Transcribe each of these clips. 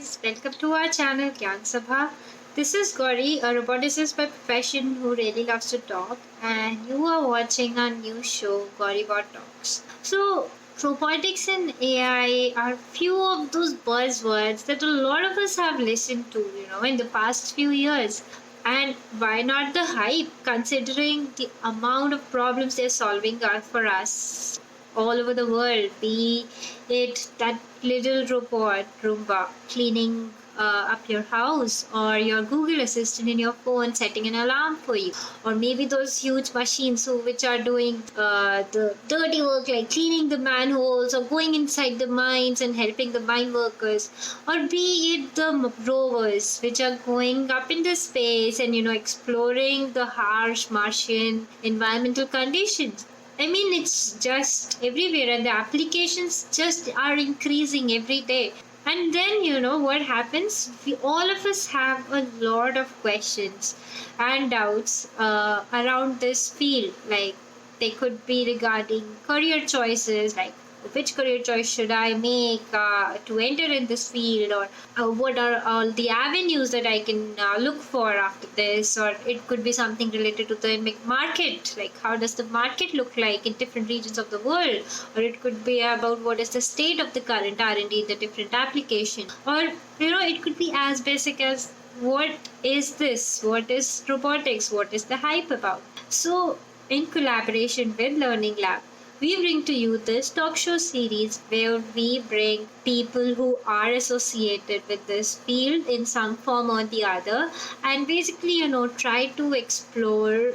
guys, welcome to our channel Gyan Sabha. This is Gauri, a roboticist by profession who really loves to talk, and you are watching our new show Gauri Bot Talks. So, robotics and AI are few of those buzzwords that a lot of us have listened to, in the past few years. And why not the hype, considering the amount of problems they're solving are for us all over the world, be it that little robot Roomba cleaning up your house, or your Google Assistant in your phone setting an alarm for you, or maybe those huge machines which are doing the dirty work like cleaning the manholes or going inside the mines and helping the mine workers, or be it the rovers which are going up into space and exploring the harsh Martian environmental conditions. I mean, it's just everywhere, and the applications just are increasing every day. And then, what happens? All of us have a lot of questions and doubts around this field. Like, they could be regarding career choices, like which career choice should I make to enter in this field, or what are all the avenues that I can look for after this, or it could be something related to the market, like how does the market look like in different regions of the world, or it could be about what is the state of the current R&D in the different application, or it could be as basic as what is this, what is robotics, what is the hype about. So in collaboration with Learning Lab, we bring to you this talk show series where we bring people who are associated with this field in some form or the other, and basically, try to explore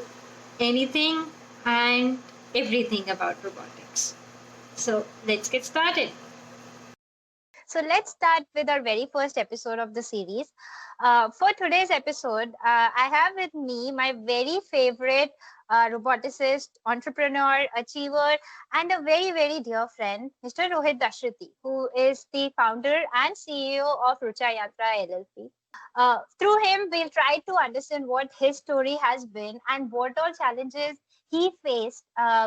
anything and everything about robotics. So let's get started. So let's start with our very first episode of the series. For today's episode, I have with me my very favorite roboticist, entrepreneur, achiever, and a very, very dear friend, Mr. Rohit Dashrathi, who is the founder and CEO of Rucha Yantra LLP. Through him, we'll try to understand what his story has been and what all challenges he faced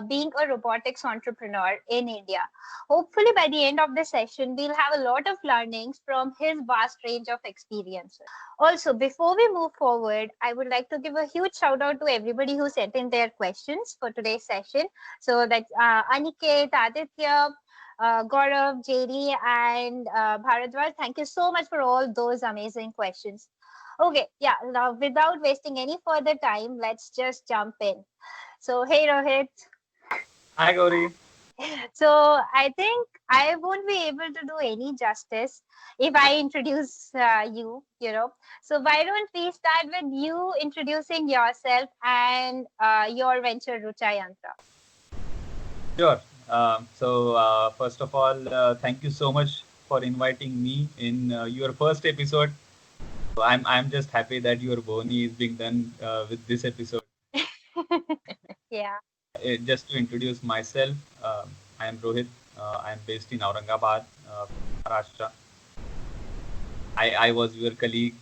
being a robotics entrepreneur in India. Hopefully, by the end of the session, we'll have a lot of learnings from his vast range of experiences. Also, before we move forward, I would like to give a huge shout out to everybody who sent in their questions for today's session. So that's Aniket, Aditya, Gaurav, JD, and Bharadwaj. Thank you so much for all those amazing questions. Okay, yeah, now without wasting any further time, let's just jump in. So, hey Rohit. Hi, Gauri. So, I think I won't be able to do any justice if I introduce you. So, why don't we start with you introducing yourself and your venture, Rucha Yantra? Sure. First of all, thank you so much for inviting me in your first episode. So I'm just happy that your Boni is being done with this episode. Yeah. Just to introduce myself, I am Rohit. I am based in Aurangabad, Maharashtra. I was your colleague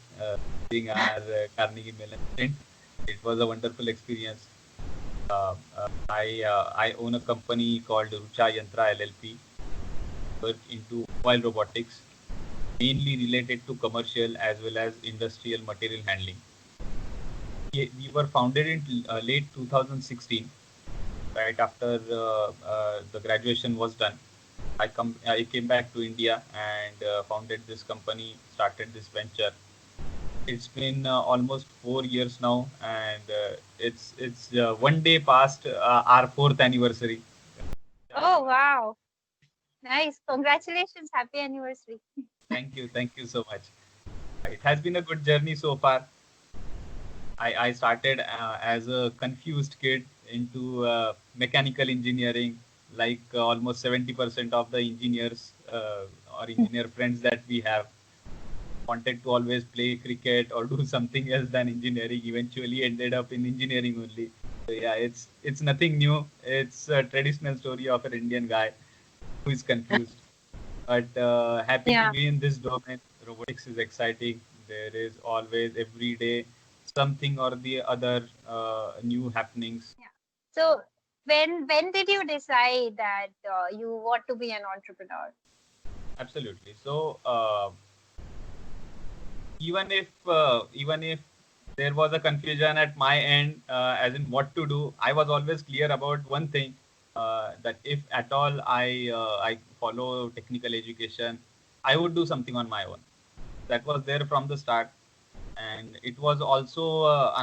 during our Carnegie Mellon stint. It was a wonderful experience. I own a company called Rucha Yantra LLP, work into mobile robotics, mainly related to commercial as well as industrial material handling. We were founded in late 2016, right after the graduation was done. I came back to India and founded this company, started this venture. It's been almost 4 years now, and it's one day past our fourth anniversary. Oh, wow. Nice. Congratulations. Happy anniversary. Thank you so much. It has been a good journey so far. I started as a confused kid into mechanical engineering, like almost 70% of the engineers or engineer friends that we have wanted to always play cricket or do something else than engineering. Eventually ended up in engineering only. So yeah, it's nothing new. It's a traditional story of an Indian guy who is confused. But happy to Yeah. be in this domain. Robotics is exciting. There is always every day something or the other new happenings. Yeah. So, when did you decide that you want to be an entrepreneur? Absolutely. So even if there was a confusion at my end, as in what to do, I was always clear about one thing, that if at all I follow technical education, I would do something on my own. That was there from the start, and it was also I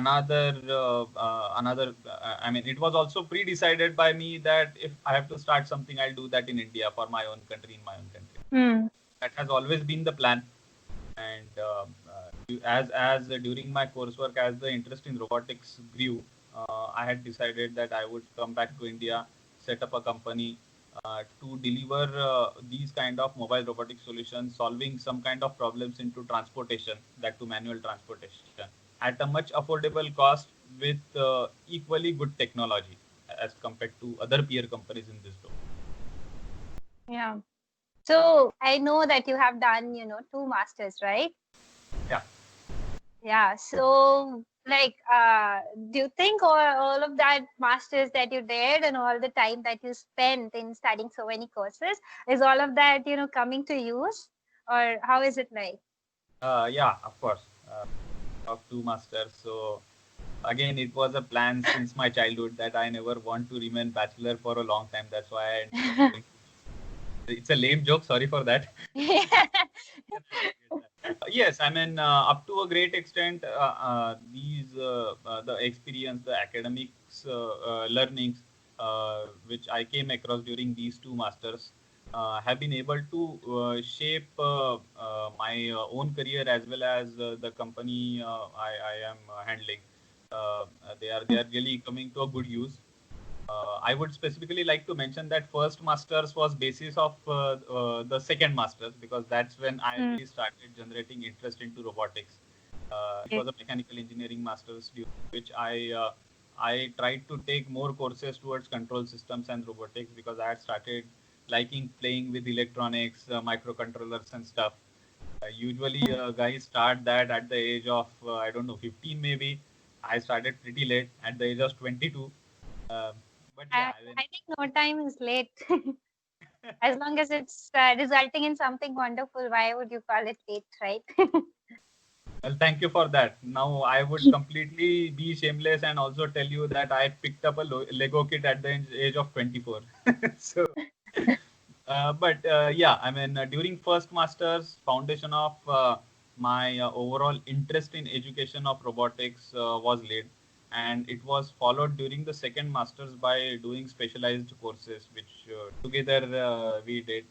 mean, it was also pre-decided by me that if I have to start something, I'll do that in India for my own country, in my own country. Hmm. That has always been the plan. And as during my coursework, as the interest in robotics grew, I had decided that I would come back to India, set up a company to deliver these kind of mobile robotic solutions, solving some kind of problems into transportation, that to manual transportation, at a much affordable cost, with equally good technology as compared to other peer companies in this domain. Yeah. So I know that you have done, 2 masters, right? Yeah. Yeah. So, like, do you think all of that masters that you did and all the time that you spent in studying so many courses, is all of that, coming to use? Or how is it like? Yeah, of course. Of two masters. So again, it was a plan since my childhood that I never want to remain bachelor for a long time. That's why I ended up doing. It's a lame joke. Sorry for that. Can I forget that? Yes, I mean, up to a great extent, the experience, the academics learnings, which I came across during these two masters, have been able to shape my own career, as well as the company I am handling. They are really coming to a good use. I would specifically like to mention that first masters was basis of the second masters, because that's when I Hmm. really started generating interest into robotics. It Okay. was a mechanical engineering masters, during which I tried to take more courses towards control systems and robotics, because I had started liking playing with electronics, microcontrollers and stuff. Usually, guys start that at the age of I don't know, 15 maybe. I started pretty late at the age of 22. Um, but yeah, I, I mean, I think no time is late. As long as it's resulting in something wonderful, why would you call it late, right? well, thank you for that. Now, I would completely be shameless and also tell you that I picked up a Lego kit at the age of 24. So, but yeah, I mean, during first masters, foundation of my overall interest in education of robotics was laid, and it was followed during the second masters by doing specialized courses, which together we did,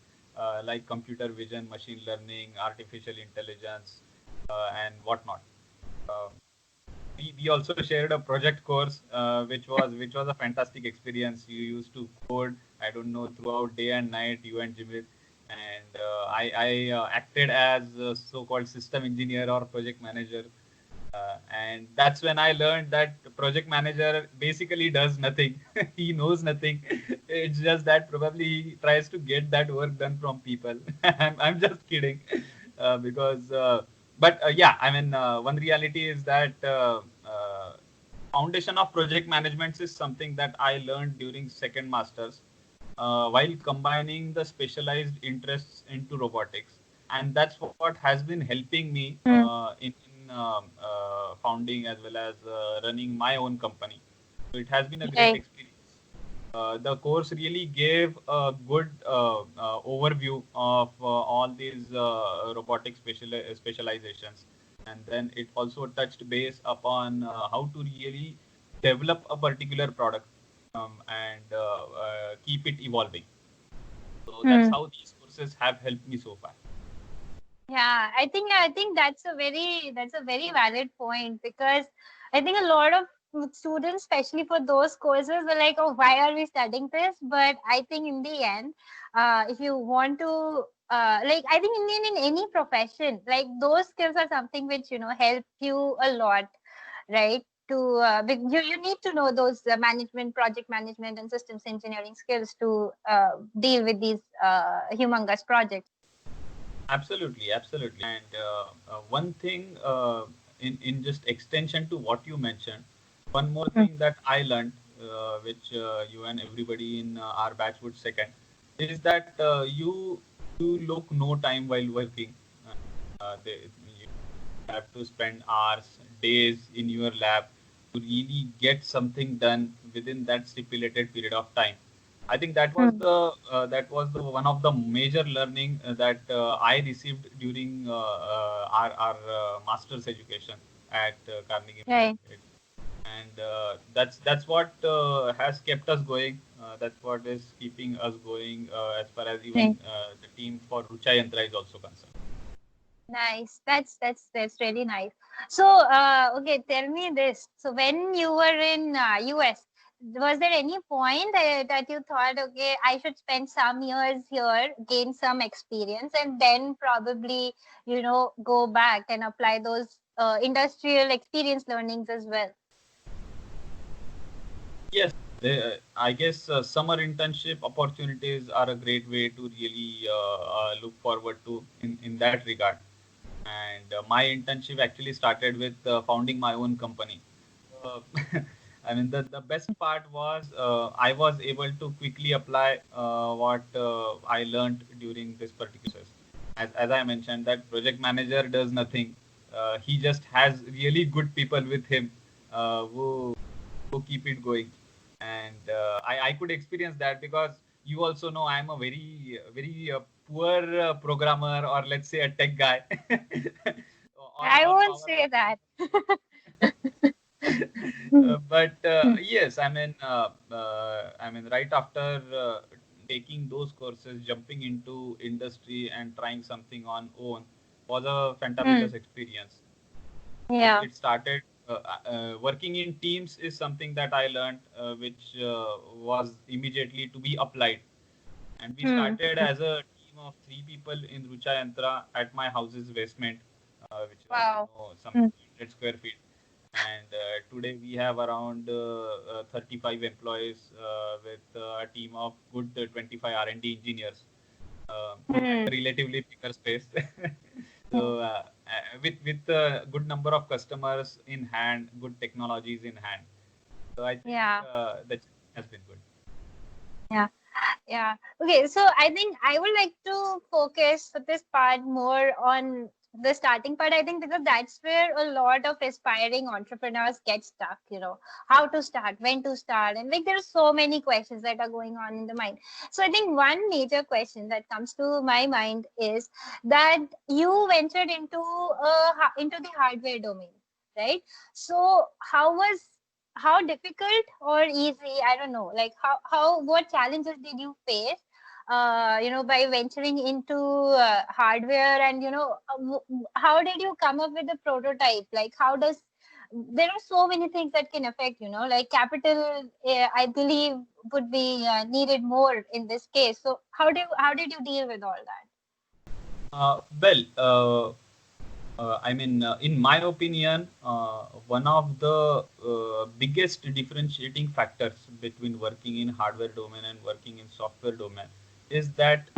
like computer vision, machine learning, artificial intelligence, and whatnot. Uh, we also shared a project course, which was a fantastic experience. You used to code, I don't know, throughout day and night, you and Jimit, and I acted as a so-called system engineer or project manager. And that's when I learned that the project manager basically does nothing. He knows nothing. It's just that probably he tries to get that work done from people. I'm just kidding. Because, but yeah, I mean, one reality is that foundation of project management is something that I learned during second masters, while combining the specialized interests into robotics, and that's what has been helping me Hmm. in founding as well as running my own company. So it has been a great Right. experience. The course really gave a good overview of all these robotic specializations, and then it also touched base upon how to really develop a particular product, and keep it evolving. So that's Hmm. how these courses have helped me so far. Yeah, I think that's a very valid point, because I think a lot of students, especially for those courses, were like, "Oh, why are we studying this?" But I think in the end, if you want to, like, I think in any profession, like those skills are something which help you a lot, right? You need to know those management, project management, and systems engineering skills to deal with these humongous projects. Absolutely, absolutely. And one thing, in just extension to what you mentioned, one more thing that I learned, which you and everybody in our batch would second, is that you look no time while working. They, You have to spend hours, days in your lab to really get something done within that stipulated period of time. I think that was the one of the major learning that I received during our master's education at Carnegie Right. Mellon. And that's what has kept us going. That's what is keeping us going as far as even Right. the team for Rucha Yantra is also concerned. Nice. That's really nice. So, okay, tell me this. So, when you were in US, was there any point that you thought, okay, I should spend some years here, gain some experience, and then probably, go back and apply those industrial experience learnings as well? Yes, I guess summer internship opportunities are a great way to really look forward to in that regard. And my internship actually started with founding my own company. Uh, I mean, the best part was I was able to quickly apply what I learned during this particular process. As I mentioned, that project manager does nothing. He just has really good people with him who keep it going. And I could experience that because you also know I'm a very poor programmer, or let's say a tech guy. I Or won't power say that. but Hmm. yes, I mean, right after taking those courses, jumping into industry and trying something on own was a Hmm. fantabulous experience. Yeah. It started working in teams is something that I learned, which was immediately to be applied. And we Hmm. started as a team of 3 people in Rucha Yantra at my house's basement, which is, Wow. some Hmm. 100 square feet. And today we have around 35 employees with a team of good 25 R&D engineers at Hmm. a relatively bigger space. Hmm. So with a good number of customers in hand, good technologies in hand. So I think Yeah. that has been good. Yeah. Yeah. Okay. So I think I would like to focus for this part more on the starting part. I think because that's where a lot of aspiring entrepreneurs get stuck, how to start, when to start. And like there's so many questions that are going on in the mind. So I think one major question that comes to my mind is that you ventured into the hardware domain, right? So how difficult or easy, I don't know, like what challenges did you face by venturing into hardware, and how did you come up with the prototype? Like how does there are so many things that can affect, like capital, I believe would be needed more in this case. So how did you deal with all that? Well, I mean, in my opinion, one of the biggest differentiating factors between working in hardware domain and working in software domain is that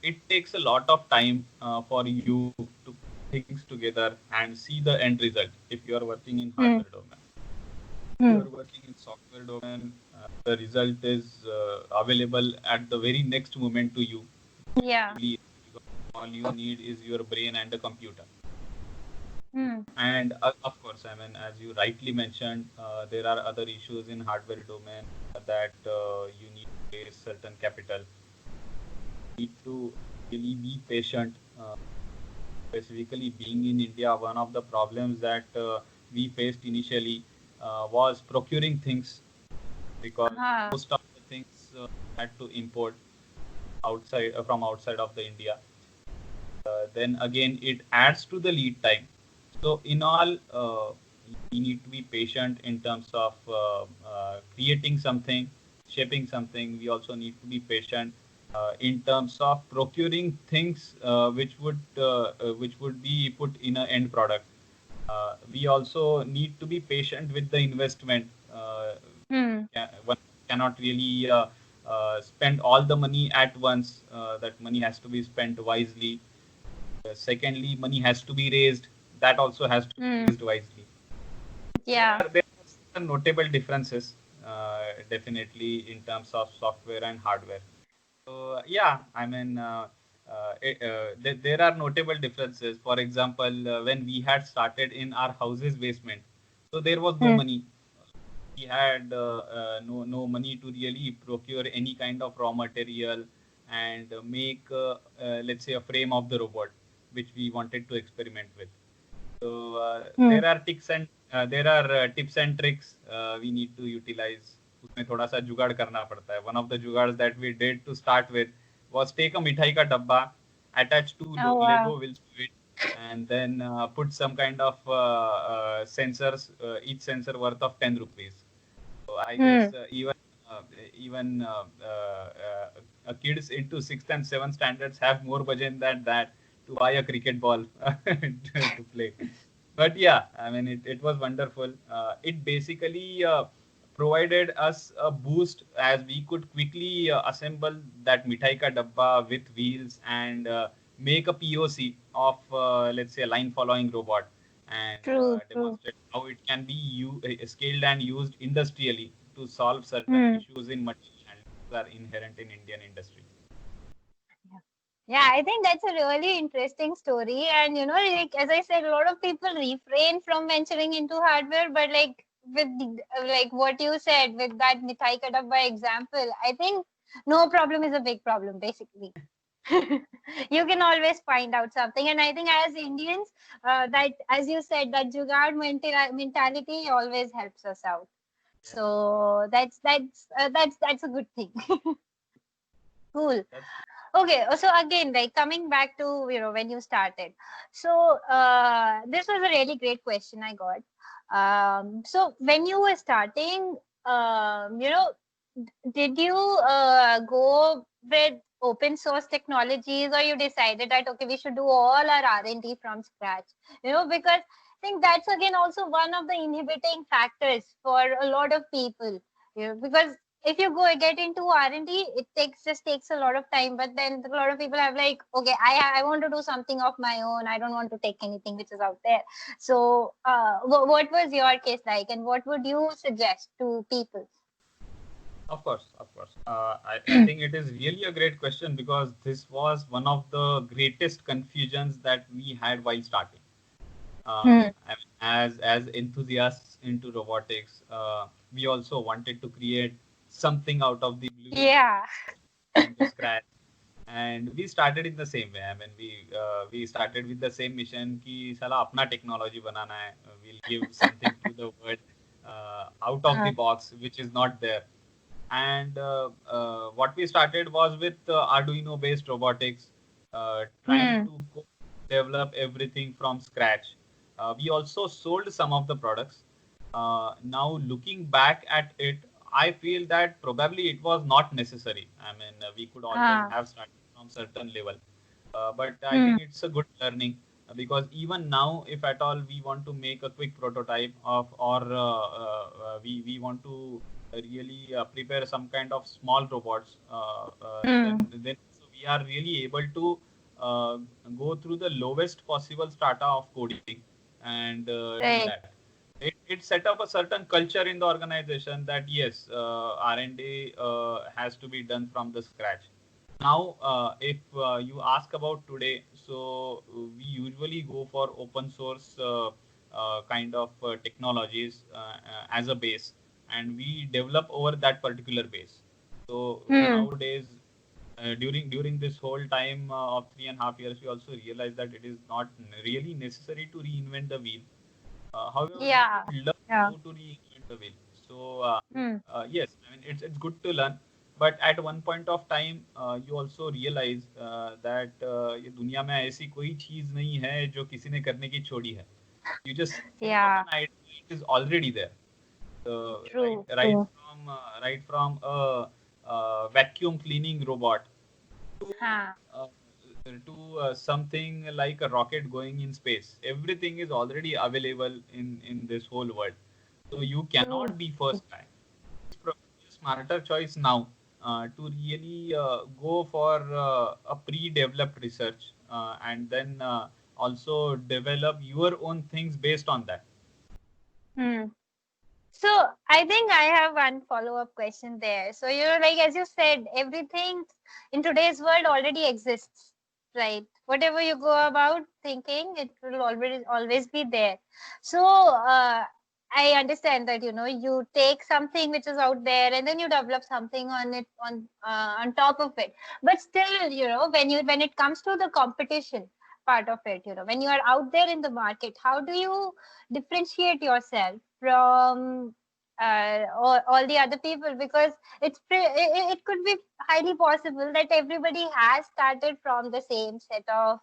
it takes a lot of time for you to put things together and see the end result if you are working in Hmm. hardware domain. If you Hmm. are working in software domain, the result is available at the very next moment to you. Yeah. Relatively, because all you need is your brain and a computer. Hmm. And of course, I mean, as you rightly mentioned, there are other issues in hardware domain that you need to raise certain capital. You need to really be patient. Specifically, being in India, one of the problems that we faced initially was procuring things, because Uh-huh. most of the things had to import outside from outside of the India. Then again, it adds to the lead time. So in all, we need to be patient in terms of creating something, shaping something. We also need to be patient in terms of procuring things which would be put in an end product. We also need to be patient with the investment. Hmm. One cannot really spend all the money at once. That money has to be spent wisely. Secondly, money has to be raised. That also has to be Hmm. raised wisely. Yeah. There are some notable differences, definitely in terms of software and hardware. So yeah, I mean, there are notable differences. For example, when we had started in our house's basement, so there was no Hmm. money. We had no money to really procure any kind of raw material and make let's say a frame of the robot which we wanted to experiment with. So Hmm. there are tips and tricks we need to utilize. उसमें थोड़ा सा जुगाड़ करना पड़ता है. One of the जुगाड़ that we did to start with was take a मिठाई का डब्बा, attach two Oh wow. Lego wheels to it, and then put some kind of sensors, each sensor worth of 10 rupees. So I Hmm. guess even kids into sixth and seventh standards have more budget than that to buy a cricket ball to play. But yeah, I mean it was wonderful. It basically provided us a boost as we could quickly assemble that mithai ka dabba with wheels and make a POC of let's say a line following robot and True. True. demonstrate how it can be scaled and used industrially to solve certain Hmm. issues in material handling that are inherent in Indian industry. Yeah, I think that's a really interesting story. And like as I said, a lot of people refrain from venturing into hardware, but like with like what you said with that Mithai Kadabba example, I think no problem is a big problem, basically. You can always find out something. And I think as Indians, that as you said, that jugaad mentality always helps us out. So that's a good thing. Cool. That's Okay, so again, like coming back to when you started. So this was a really great question I got. So when you were starting, did you go with open source technologies, or you decided that okay, we should do all our R&D from scratch? Because I think that's again also one of the inhibiting factors for a lot of people. Because if you go get into R&D, it takes a lot of time. But then a lot of people have like, okay, I want to do something of my own. I don't want to take anything which is out there. So, what was your case like, and what would you suggest to people? Of course, of course. I think it is really a great question because this was one of the greatest confusions that we had while starting. Hmm. As enthusiasts into robotics, we also wanted to create something out of the blue Yeah. from the scratch, and we started in the same way. I mean, we started with the same mission कि साला अपना technology बनाना है. We'll give something to the world out of the Uh, box, which is not there. And what we started was with Arduino based robotics, trying hmm. to develop everything from scratch. We also sold some of the products. Now looking back at it, I feel that probably it was not necessary. I mean, we could always Uh, have started from certain level, but I hmm. think it's a good learning because even now, if at all we want to make a quick prototype of, or we want to really prepare some kind of small robots, Hmm. then so we are really able to uh, go through the lowest possible strata of coding and do Right. that. It set up a certain culture in the organization that yes, R&D has to be done from the scratch. Now, if you ask about today, so we usually go for open source kind of technologies as a base, and we develop over that particular base. So Hmm. nowadays, during this whole time of 3.5 years, we also realized that it is not really necessary to reinvent the wheel. However, we Yeah. could learn Yeah. how to reinvent the wheel. So Hmm. yes, I mean it's good to learn, but at one point of time, you also realize that ये दुनिया में ऐसी कोई चीज नहीं है जो किसी ने करने की छोड़ी है. You just think of Yeah. an idea, it is already there. True. True. Right from a, vacuum cleaning robot to Huh. uh, something like a rocket going in space. Everything is already available in this whole world. So you True. cannot be first guy. It's probably a smarter choice now to really go for a pre-developed research and then also develop your own things based on that. Hmm. So I think I have one follow-up question there. So like as you said, everything in today's world already exists. right. Whatever you go about thinking, it will always be there. So I understand that you take something which is out there and then you develop something on it on top of it. But still, when it comes to the competition part of it, when you are out there in the market, how do you differentiate yourself from all the other people? Because it could be highly possible that everybody has started from the same set of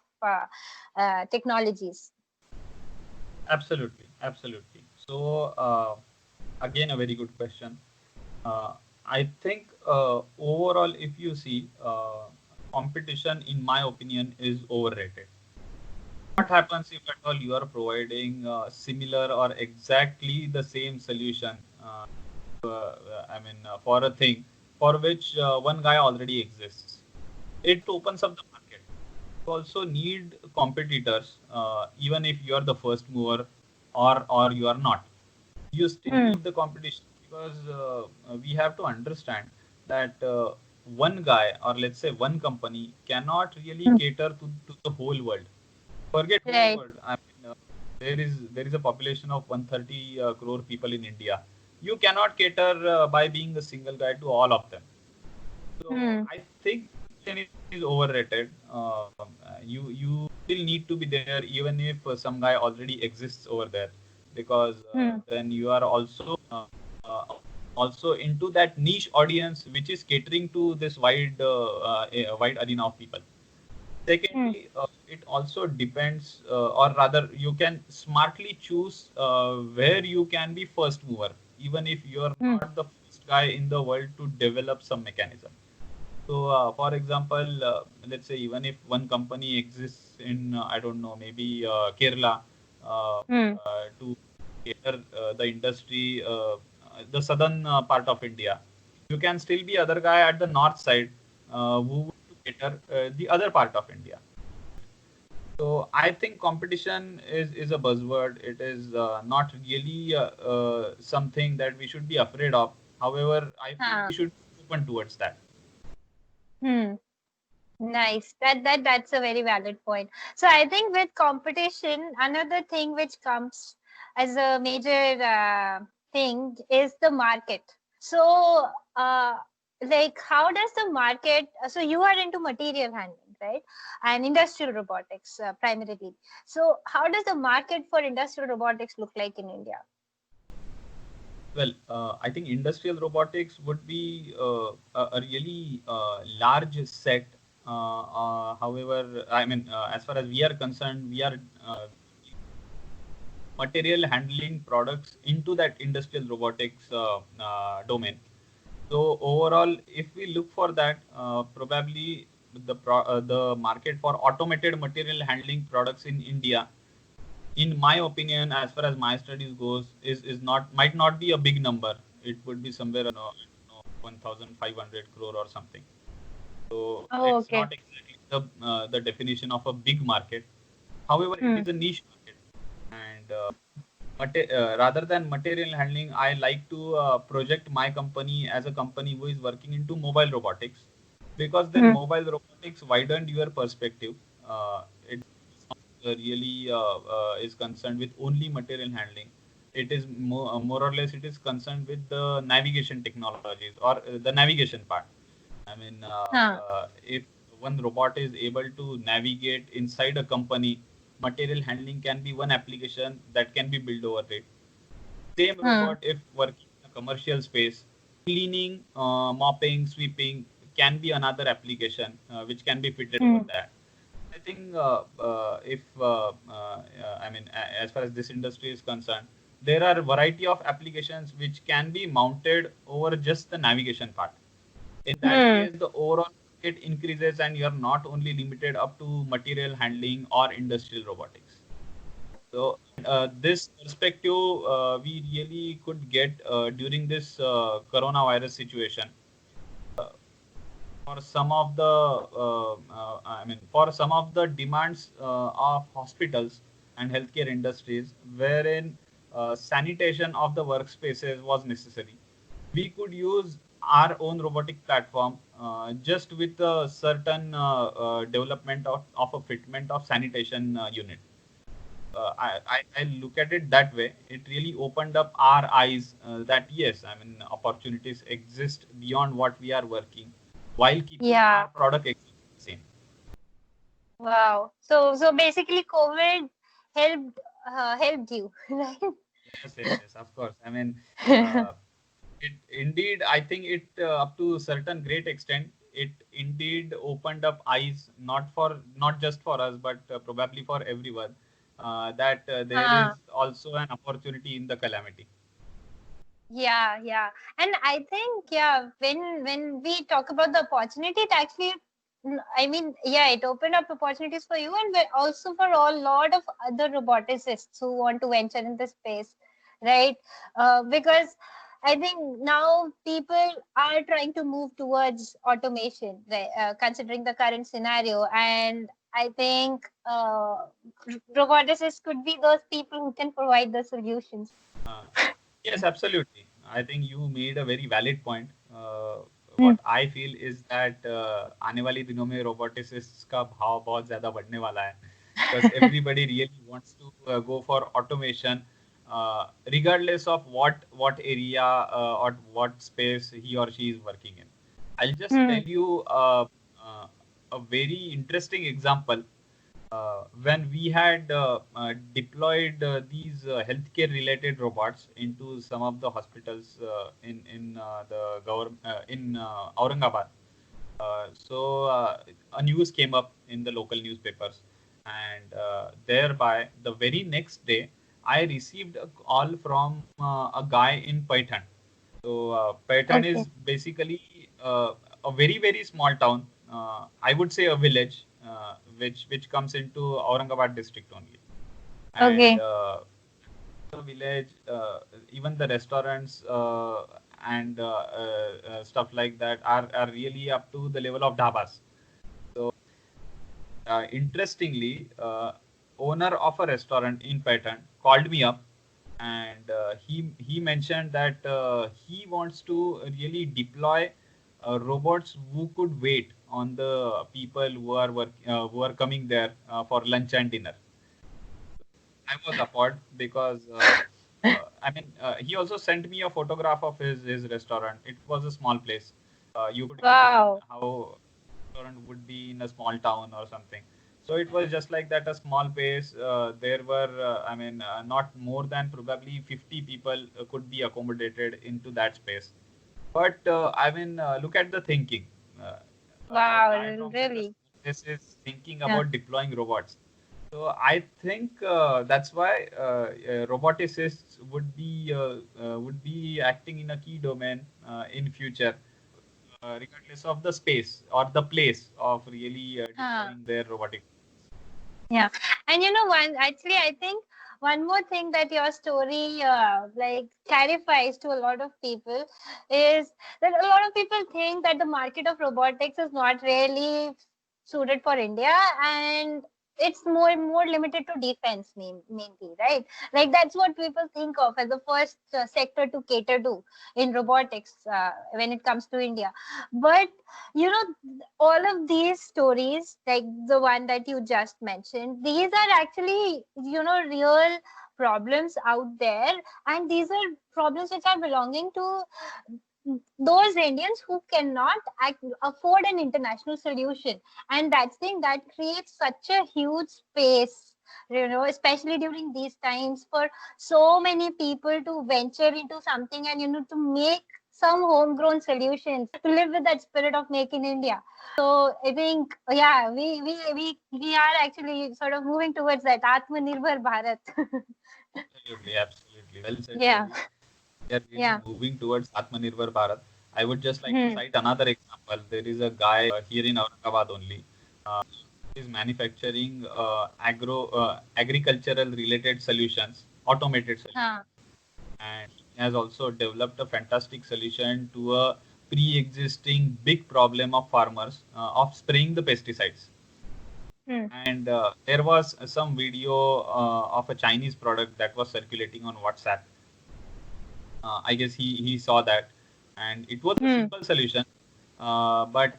technologies. Absolutely, absolutely. So again, a very good question. Uh, I think overall, if you see, competition, in my opinion, is overrated. What happens if at all you are providing similar or exactly the same solution? For a thing for which one guy already exists, it opens up the market. You also need competitors, even if you are the first mover or you are not. You still Hmm. need the competition because we have to understand that one guy or let's say one company cannot really Hmm. cater to the whole world. Forget whole Right. world. There is a population of 130 crore people in India. You cannot cater by being a single guy to all of them. So Hmm. I think competition is overrated. You still need to be there even if some guy already exists over there, because Hmm. then you are uh, also into that niche audience which is catering to this wide arena of people. Hmm. Secondly, it also depends, or rather, you can smartly choose where you can be first mover, even if you are Hmm. not the first guy in the world to develop some mechanism. So, for example, let's say even if one company exists in, I don't know, maybe Kerala, Hmm. to cater the industry, the southern part of India, you can still be other guy at the north side who would cater the other part of India. So I think competition is a buzzword. It is not really something that we should be afraid of. However, I feel Huh. we should be open towards that. Hmm. Nice. That's a very valid point. So I think with competition, another thing which comes as a major thing is the market. So, how does the market? So you are into material handling, right? And industrial robotics primarily. So how does the market for industrial robotics look like in India? Well, I think industrial robotics would be a really large set. However, as far as we are concerned, we are material handling products into that industrial robotics domain. So overall, if we look for that, probably the market for automated material handling products in India, in my opinion, as far as my studies goes, is not might not be a big number. It would be somewhere around, I don't know, 1,500 crore or something. So Oh, it's okay. not exactly the definition of a big market. However, it Hmm. is a niche market, and rather than material handling, I like to project my company as a company who is working into mobile robotics, because then Hmm. mobile robotics widened your perspective. It really is concerned with only material handling. It is more or less it is concerned with the navigation technologies or the navigation part. Huh. If one robot is able to navigate inside a company, material handling can be one application that can be built over it. Same Hmm. robot, if working in a commercial space, cleaning, mopping, sweeping can be another application which can be fitted over Hmm. that. I think if as far as this industry is concerned, there are a variety of applications which can be mounted over just the navigation part. In that Hmm. case, the overall market increases, and you are not only limited up to material handling or industrial robotics. So, this perspective we really could get during this coronavirus situation. For some of the, for some of the demands of hospitals and healthcare industries, wherein sanitation of the workspaces was necessary, we could use our own robotic platform, just with a certain development of a fitment of sanitation unit. I look at it that way. It really opened up our eyes that yes, I mean, opportunities exist beyond what we are working, while keeping Yeah. our product exactly the same. Wow. So basically, COVID helped you, right? Yes, yes, yes, of course. I mean, uh, it indeed, I think it up to a certain great extent, it indeed opened up eyes, not just for us, but probably for everyone, that there Huh. is also an opportunity in the calamity. Yeah, yeah. And I think, yeah, when we talk about the opportunity, it actually, I mean, yeah, it opened up opportunities for you and also for a lot of other roboticists who want to venture in this space, right? Because I think now people are trying to move towards automation, right? Considering the current scenario, and I think roboticists could be those people who can provide the solutions. Uh, yes, absolutely. I think you made a very valid point. Hmm. What I feel is that आने वाले दिनों में robotics का भाव बहुत ज़्यादा बढ़ने वाला है, because everybody really wants to go for automation, regardless of what area or what space he or she is working in. I'll just Hmm. tell you a very interesting example. When we had deployed these healthcare related robots into some of the hospitals in the government in Aurangabad. A news came up in the local newspapers, and thereby the very next day I received a call from a guy in Paitan. Paitan Okay. is basically a very small town. I would say a village, which comes into Aurangabad district only. And Okay. the village, even the restaurants and stuff like that are really up to the level of dhabas. So interestingly, owner of a restaurant in Paitan called me up, and he mentioned that he wants to really deploy robots who could wait on the people who are coming there for lunch and dinner. I was appalled because I mean he also sent me a photograph of his restaurant. It was a small place. You could imagine Wow. how restaurant would be in a small town or something. So it was just like that, a small place. There were, I mean, not more than probably 50 people could be accommodated into that space. But I mean, look at the thinking. Uh, a Wow. guy from such a Really. small place is thinking Yeah. about deploying robots. So I think that's why roboticists would be acting in a key domain in future, regardless of the space or the place of really Huh. deploying their robotic. Yeah. And actually, I think one more thing that your story like clarifies to a lot of people is that a lot of people think that the market of robotics is not really suited for India, and it's more limited to defense mainly, right? Like that's what people think of as the first sector to cater to in robotics when it comes to India. But you know, all of these stories, like the one that you just mentioned, these are actually, real problems out there. And these are problems which are belonging to those Indians who cannot afford an international solution. And that's thing that creates such a huge space, especially during these times, for so many people to venture into something and, to make some homegrown solutions to live with that spirit of make in India. So I think, yeah, we are actually sort of moving towards that Atmanirbhar Bharat. Absolutely, absolutely. Well said, Yeah, Gauri. We are really yeah. moving towards Atmanirbhar Bharat. I would just like to Hmm. cite another example. There is a guy here in Aurangabad only. He is manufacturing agricultural related solutions, automated solutions, Huh. and he has also developed a fantastic solution to a pre-existing big problem of farmers of spraying the pesticides. Hmm. And there was some video of a Chinese product that was circulating on WhatsApp. I guess he saw that, and it was a Hmm. simple solution. But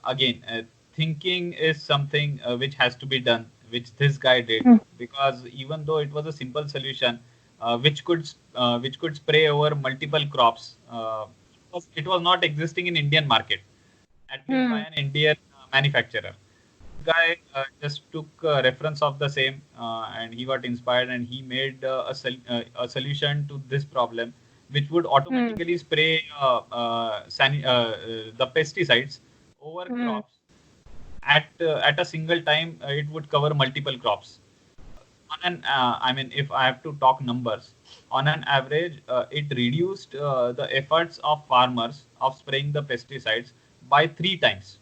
again, thinking is something which has to be done, which this guy did, Hmm. because even though it was a simple solution, which could spray over multiple crops, it was not existing in Indian market, at least by Hmm. an Indian manufacturer. Guy just took reference of the same, and he got inspired, and he made a solution to this problem, which would Hmm. automatically spray the pesticides over Hmm. crops at a single time. It would cover multiple crops. I mean, if I have to talk numbers, on an average, it reduced the efforts of farmers of spraying the pesticides by 3 times.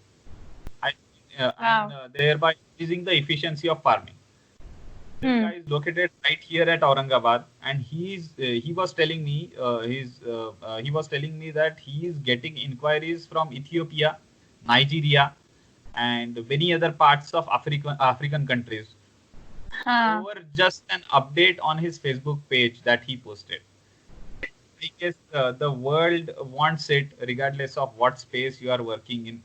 I, and Wow. thereby increasing the efficiency of farming. This Hmm. guy is located right here at Aurangabad, and he was telling me he was telling me that he is getting inquiries from Ethiopia, Nigeria, and many other parts of African countries Huh. over just an update on his Facebook page that he posted. I guess the world wants it regardless of what space you are working in,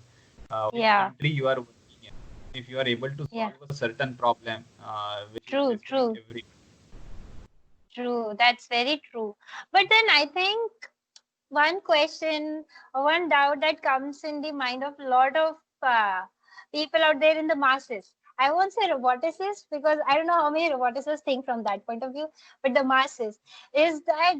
which Yeah. country you are working in. If you are able to Yeah. solve a certain problem which is True. disturbing True. every. True. That's very true. But then I think one question or one doubt that comes in the mind of a lot of people out there in the masses. I won't say roboticists because I don't know how many roboticists think from that point of view, but the masses is that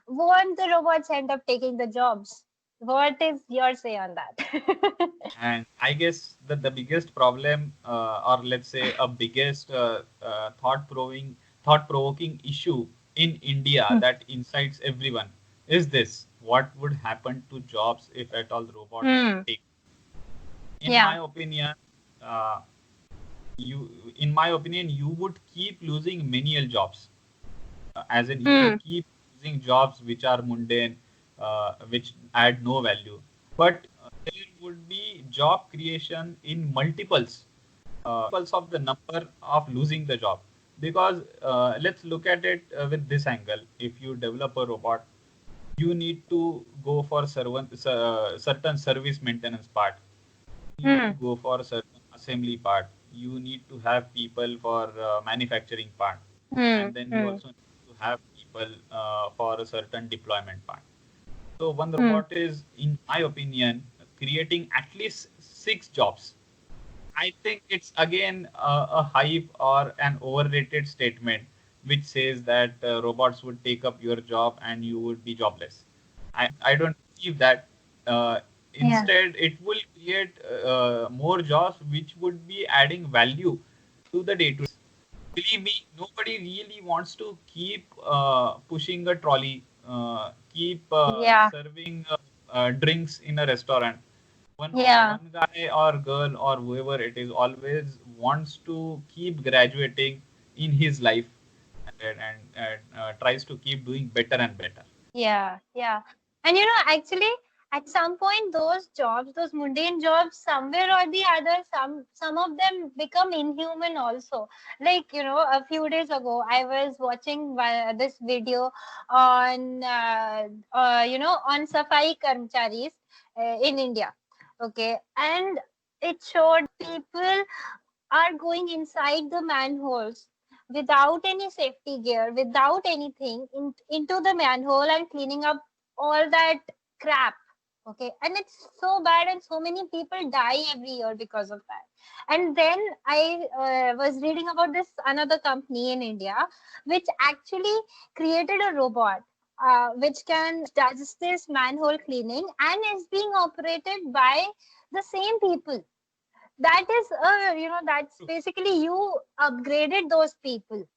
won't the robots end up taking the jobs? What is your say on that? And I guess that the biggest problem, or let's say a biggest thought provoking issue in India that incites everyone is this: what would happen to jobs if at all robots Hmm. take? In Yeah. my opinion, uh, in my opinion, you would keep losing menial jobs. As in, you Hmm. would keep losing jobs which are mundane, which add no value. But there would be job creation in multiples of the number of losing the job. Because let's look at it with this angle. If you develop a robot, you need to go for certain service maintenance part. You need to Hmm. go for certain assembly part. You need to have people for manufacturing part, Hmm. and then you Hmm. also need to have people for a certain deployment part. So one Hmm. robot is, in my opinion, creating at least 6 jobs. I think it's again a hype or an overrated statement which says that robots would take up your job and you would be jobless. I don't believe that. Uh, Yeah. Instead, it will create more jobs which would be adding value to the day to day. Believe me, nobody really wants to keep pushing a trolley, keep Yeah. serving drinks in a restaurant. Yeah. One guy or girl or whoever it is always wants to keep graduating in his life, and tries to keep doing better and better. Yeah, yeah. And actually, at some point, those jobs, those mundane jobs, somewhere or the other, some of them become inhuman also. Like, a few days ago, I was watching this video on, on Safai Karmcharis in India. Okay. And it showed people are going inside the manholes without any safety gear, without anything, into the manhole and cleaning up all that crap. Okay, and it's so bad, and so many people die every year because of that. And then I was reading about this another company in India which actually created a robot which does this manhole cleaning and is being operated by the same people. That is that's basically you upgraded those people.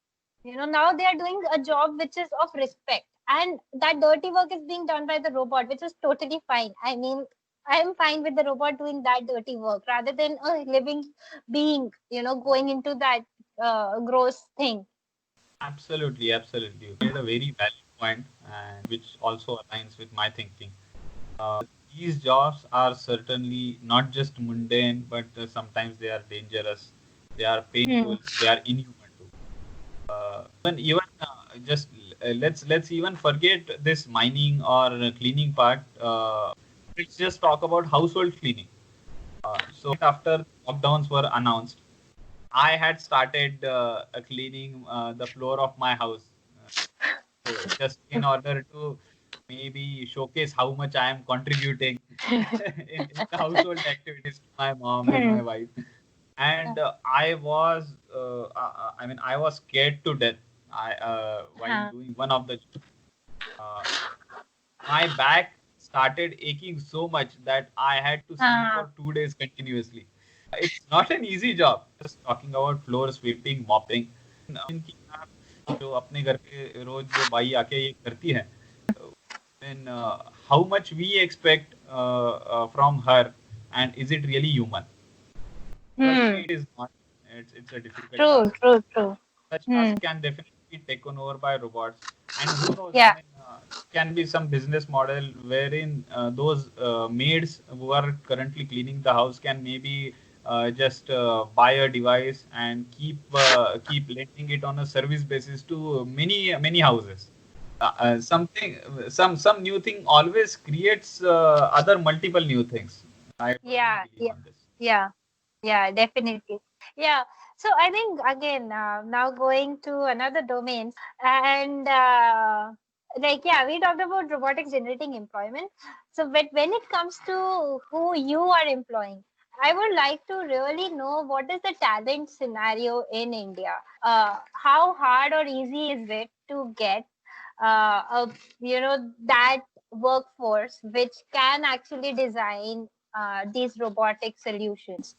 Now they are doing a job which is of respect, and that dirty work is being done by the robot, which is totally fine. I mean, I'm fine with the robot doing that dirty work rather than a living being going into that gross thing. Absolutely, absolutely. You made a very valid point, and which also aligns with my thinking. These jobs are certainly not just mundane, but sometimes they are dangerous, they are Hmm. painful, they are inhuman too. Even just let's even forget this mining or cleaning part. Let's just talk about household cleaning. So after lockdowns were announced, I had started cleaning the floor of my house, just in order to maybe showcase how much I am contributing in the household activities to my mom and Hmm. my wife. And I mean, I was scared to death. While Huh. doing one of the uh, my back started aching so much that I had to sleep Huh. for 2 days continuously. It's not an easy job. Just talking about floor sweeping, mopping. इनकी आप जो अपने घर पे रोज जो by आके ये करती है, then how much we expect from her, and is it really human? Trust me, Hmm. it is not. It's a difficult True, task. true, true. Such Hmm. tasks can definitely be taken over by robots. And who knows? I Yeah. mean, can be some business model wherein those maids who are currently cleaning the house can maybe just buy a device and keep lending it on a service basis to many houses. Some new thing always creates other multiple new things. I personally Yeah. believe Yeah. on this. Yeah. Yeah, definitely. Yeah. So I think again, now going to another domain, and like yeah, we talked about robotics generating employment. So when it comes to who you are employing, I would like to really know what is the talent scenario in India. How hard or easy is it to get that workforce which can actually design these robotic solutions.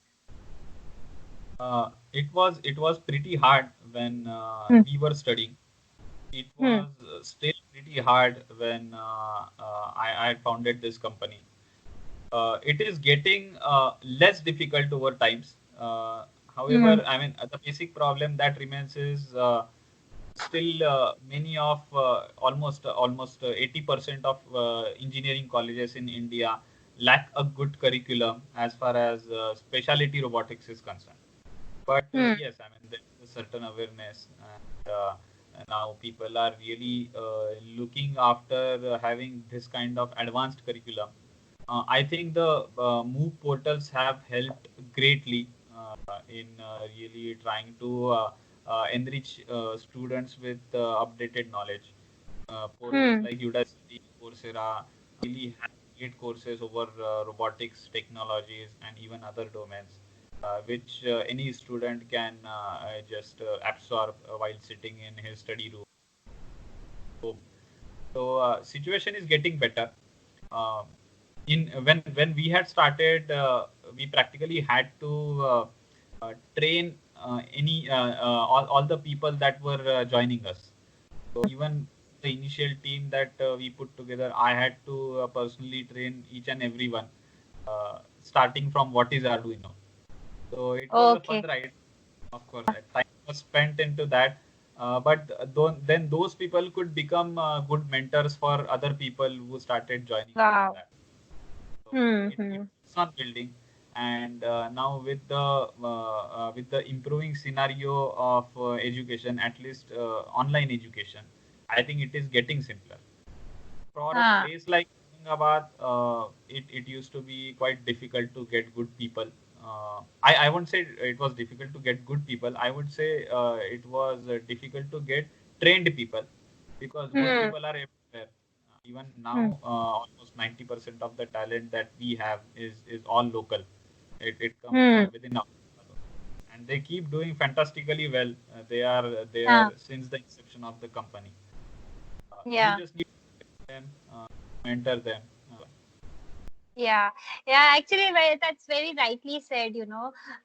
It was pretty hard when Hmm. we were studying. It Hmm. was still pretty hard when I had founded this company. It is getting less difficult over times. Hmm. However, I mean, the basic problem that remains is still many of almost 80% of engineering colleges in India lack a good curriculum as far as specialty robotics is concerned. But Hmm. yes, I mean, there's a certain awareness, and now people are really looking after having this kind of advanced curriculum. I think the MOOC portals have helped greatly in really trying to enrich students with updated knowledge. Portals Hmm. like Udacity, Coursera really have great courses over robotics, technologies, and even other domains, which any student can just absorb while sitting in his study room. So situation is getting better. Uh, in when we had started, we practically had to train all the people that were joining us. So even the initial team that we put together, I had to personally train each and everyone, starting from what is Arduino. So it was a fun Okay. ride. Of course, time was spent into that. Then those people could become good mentors for other people who started joining after Wow. that. So Hmm. it Hmm. keeps on building, and now with the improving scenario of education, at least online education, I think it is getting simpler. For a Ah. place like Aurangabad, it used to be quite difficult to get good people. I won't say it was difficult to get good people. I would say it was difficult to get trained people, because good Hmm. people are everywhere. Even Hmm. now, almost 90% of the talent that we have is all local. It comes Hmm. from within our, and they keep doing fantastically well. They are there Ah. since the inception of the company. We Yeah. just need them, mentor them. Yeah, yeah, actually, that's very rightly said,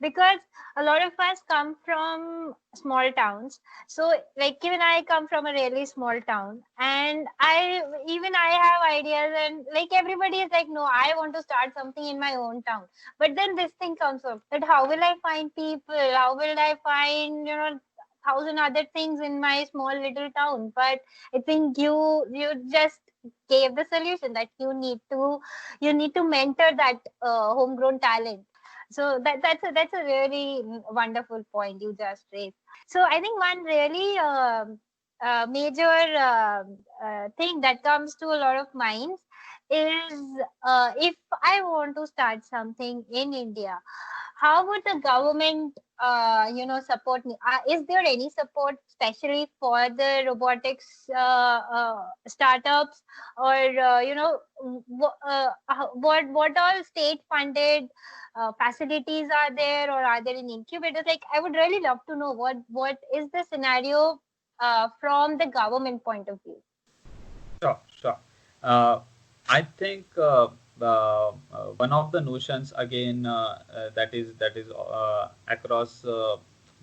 because a lot of us come from small towns. So, like, even I come from a really small town, and I have ideas, and like everybody is like, no, I want to start something in my own town. But then this thing comes up that how will I find people? How will I find, thousand other things in my small little town? But I think you just gave the solution that you need to mentor that homegrown talent. So that's a really wonderful point you just raised. So I think one really major thing that comes to a lot of minds is if I want to start something in India, how would the government, support me? Is there any support, especially for the robotics startups, or what all state funded facilities are there, or are there in incubators? Like, I would really love to know what is the scenario from the government point of view. Sure, sure. I think one of the notions again that is across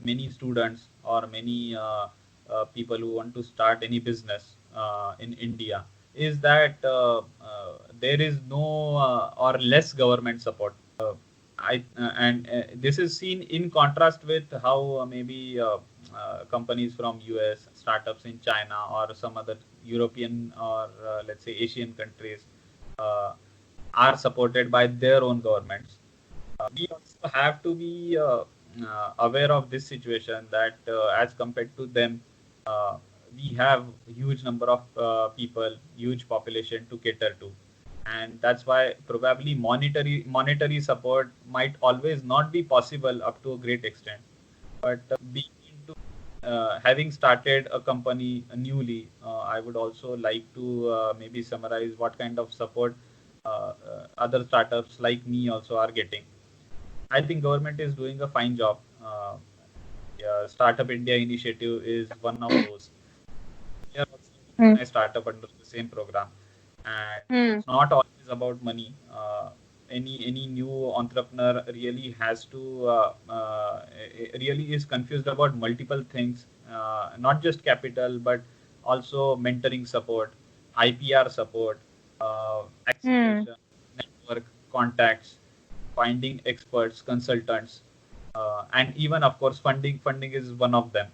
many students or many people who want to start any business in India is that there is no or less government support. This is seen in contrast with how maybe companies from US, startups in China, or some other European or let's say Asian countries uh, are supported by their own governments. We also have to be aware of this situation that as compared to them, uh, we have huge number of people, huge population to cater to, and that's why probably monetary support might always not be possible up to a great extent. But being into having started a company newly, I would also like to maybe summarize what kind of support other startups like me also are getting. I think government is doing a fine job. Yeah, Startup India initiative is one of those. We are also doing Hmm. my startup under the same program, and Hmm. it's not always about money. Any new entrepreneur really has to really is confused about multiple things, not just capital but also mentoring support, IPR support, Hmm. acceleration, network contacts, finding experts, consultants, and even of course funding. Funding is one of them.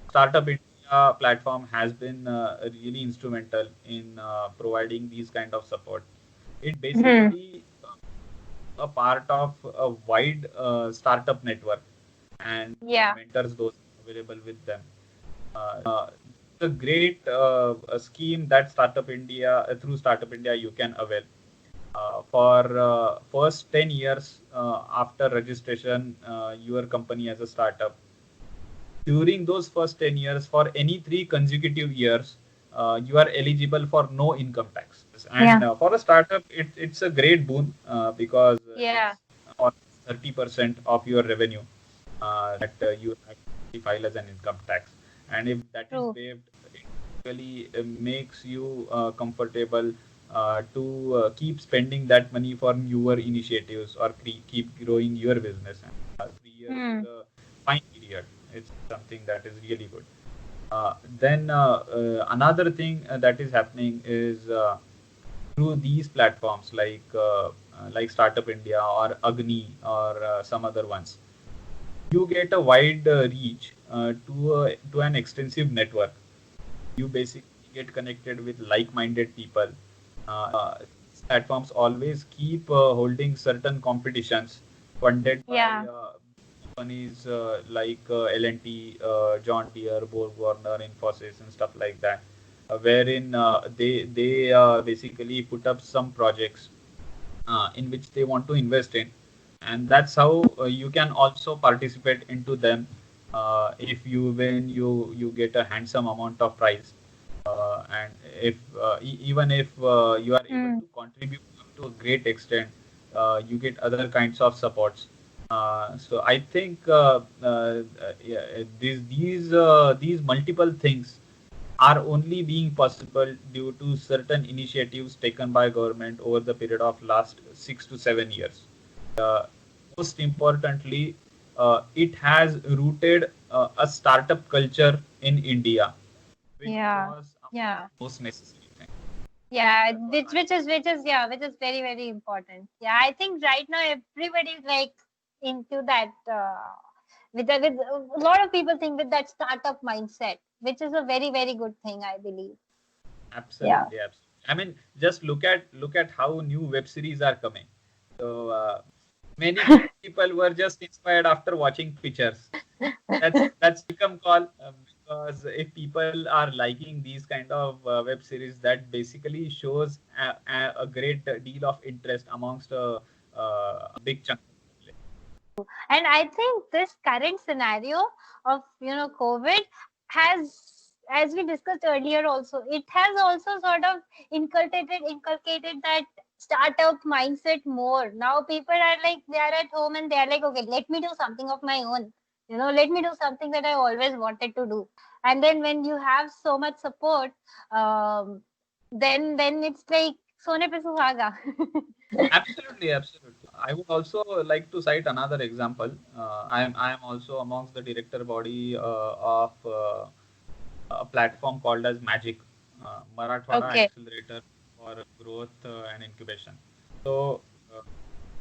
Startup India platform has been really instrumental in providing these kind of support. It Hmm. basically a part of a wide startup network and Yeah. mentors those available with them. The great scheme that Startup India through Startup India you can avail for first 10 years after registration your company as a startup. During those first 10 years, for any 3 consecutive years, you are eligible for no income tax. And Yeah. for a startup, it's a great boon because Yeah. it's on 30% of your revenue that you have to file as an income tax. And if that is True. waived, it really makes you comfortable to keep spending that money for newer initiatives or keep growing your business. And 3 years is Hmm. a fine period. It's something that is really good. Then another thing that is happening is through these platforms like Startup India or Agni or some other ones, you get a wide reach to an extensive network. You basically get connected with like-minded people. These platforms always keep holding certain competitions funded by Yeah. companies like L&T, John Deere, Borg Warner, Infosys, and stuff like that, wherein they basically put up some projects in which they want to invest in, and that's how you can also participate into them. If you win, you get a handsome amount of prize, and if even if you are able Hmm. to contribute up to a great extent, you get other kinds of supports. So I think yeah, these multiple things are only being possible due to certain initiatives taken by government over the period of last 6 to 7 years. Uh, Most importantly, it has rooted a startup culture in India, which Yeah. was among Yeah. the most necessary thing. Yeah. That's what Which I. which is yeah, which is very very important. Yeah, I think right now everybody is like into that. With a lot of people think with that startup mindset, which is a very very good thing, I believe. Yeah. Absolutely, absolutely. I mean, just look at how new web series are coming. So many people were just inspired after watching pictures. That's become called because if people are liking these kind of web series, that basically shows a great deal of interest amongst a big chunk of people. And I think this current scenario of COVID has, as we discussed earlier also, it has also sort of inculcated that startup mindset more. Now people are like, they are at home and they are like, okay, let me do something of my own, let me do something that I always wanted to do. And then when you have so much support, then it's like sone pe suhaga. Absolutely, absolutely. I would also like to cite another example. I am also amongst the director body of a platform called as Magic, Marathwada Okay. Accelerator for Growth and Incubation. So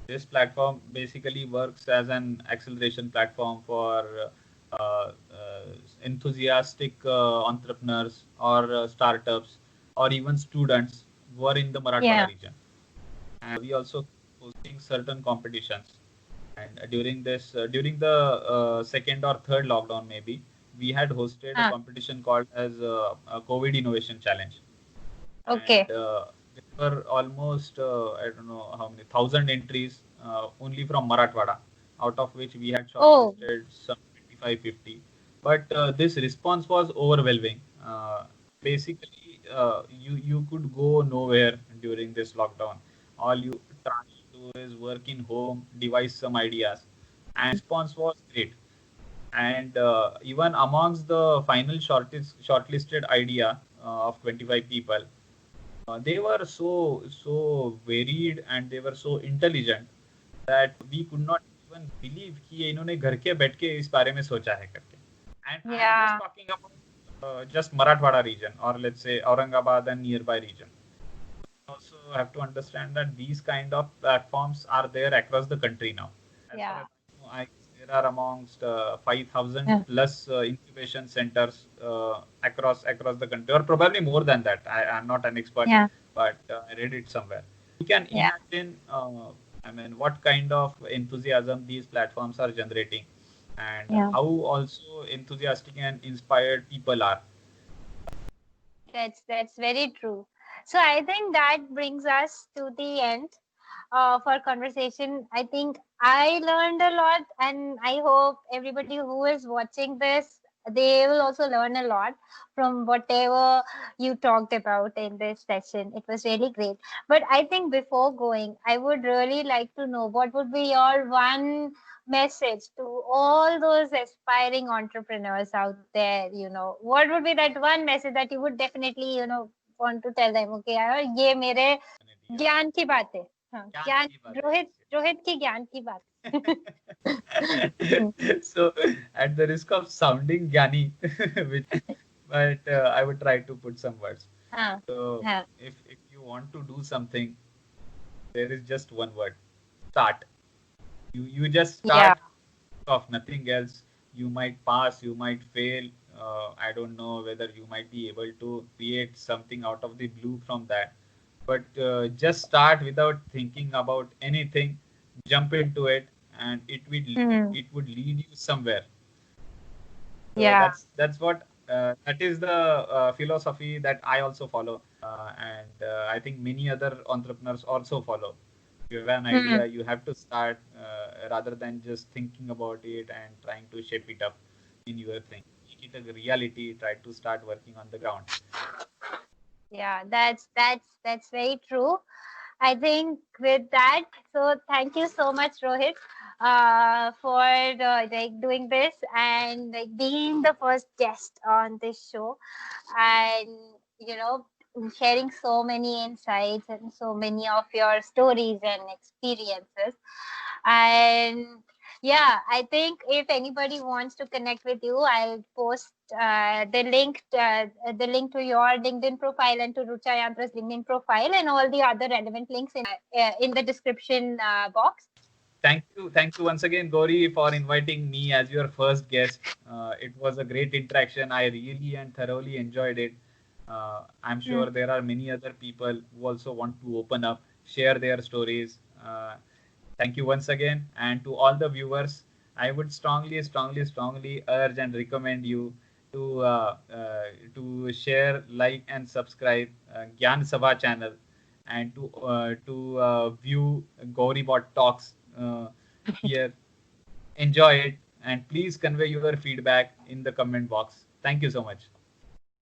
this platform basically works as an acceleration platform for enthusiastic entrepreneurs or startups or even students who are in the Marathwada Yeah. region. And we also hosting certain competitions. And during the second or third lockdown, maybe we had hosted a Ah, competition called as a COVID Innovation Challenge, okay. and there were almost I don't know how many thousand entries only from Marathwada, out of which we had Oh, shortlisted some 25, 50. But this response was overwhelming. Basically, you could go nowhere during this lockdown. All you try to do is work in home, devise some ideas, and response was great. And even amongst the final shortlisted idea of 25 people, they were so varied and they were so intelligent that we could not even believe कि इन्होंने घर के बैठ के इस बारे में सोचा है करके. And I am just yeah. talking about just Marathwada region, or let's say Aurangabad and nearby region. Also have to understand that these kind of platforms are there across the country now. As far Yeah. as I know, there are amongst 5,000 Yeah. plus incubation centers across the country, or probably more than that. I'm not an expert, Yeah. but I read it somewhere. You can Yeah. imagine, I mean, what kind of enthusiasm these platforms are generating, and Yeah. how also enthusiastic and inspired people are. That's very true. So I think that brings us to the end of our conversation. I think I learned a lot, and I hope everybody who is watching this, they will also learn a lot from whatever you talked about in this session. It was really great. But I think before going, I would really like to know what would be your one message to all those aspiring entrepreneurs out there. What would be that one message that you would definitely want to tell them? Okay, यार, ये मेरे ज्ञान की बात है. हाँ, ज्ञान ज्ञान. की बात है. रोहित रोहित की ज्ञान की बात. So, at the risk of sounding Gyani, which, but I would try to put some words. हाँ. So, हाँ. if you want to do something, there is just one word: start. You just Yeah. start of nothing else. You might pass, you might fail. I don't know whether you might be able to create something out of the blue from that. But just start without thinking about anything. Jump into it, and Hmm. it would lead you somewhere. So Yeah. that's what that is the philosophy that I also follow, and I think many other entrepreneurs also follow. If you have an Hmm. idea, you have to start rather than just thinking about it and trying to shape it up in your thing. Make it a reality. Try to start working on the ground. Yeah. That's very true. I think with that, so thank you so much, Rohit, for like doing this and like being the first guest on this show, and you know sharing so many insights and so many of your stories and experiences. And yeah, I think if anybody wants to connect with you, I'll post the link to your LinkedIn profile and to Rucha Yantra's LinkedIn profile and all the other relevant links in the description box. Thank you once again, Gauri, for inviting me as your first guest. It was a great interaction. I really and thoroughly enjoyed it. I'm Mm. sure there are many other people who also want to open up, share their stories. Thank you once again. And to all the viewers, I would strongly urge and recommend you. to share, like, and subscribe Gyan Sabha channel, and to view Gauribot Talks here. Enjoy it, and please convey your feedback in the comment box. Thank you so much.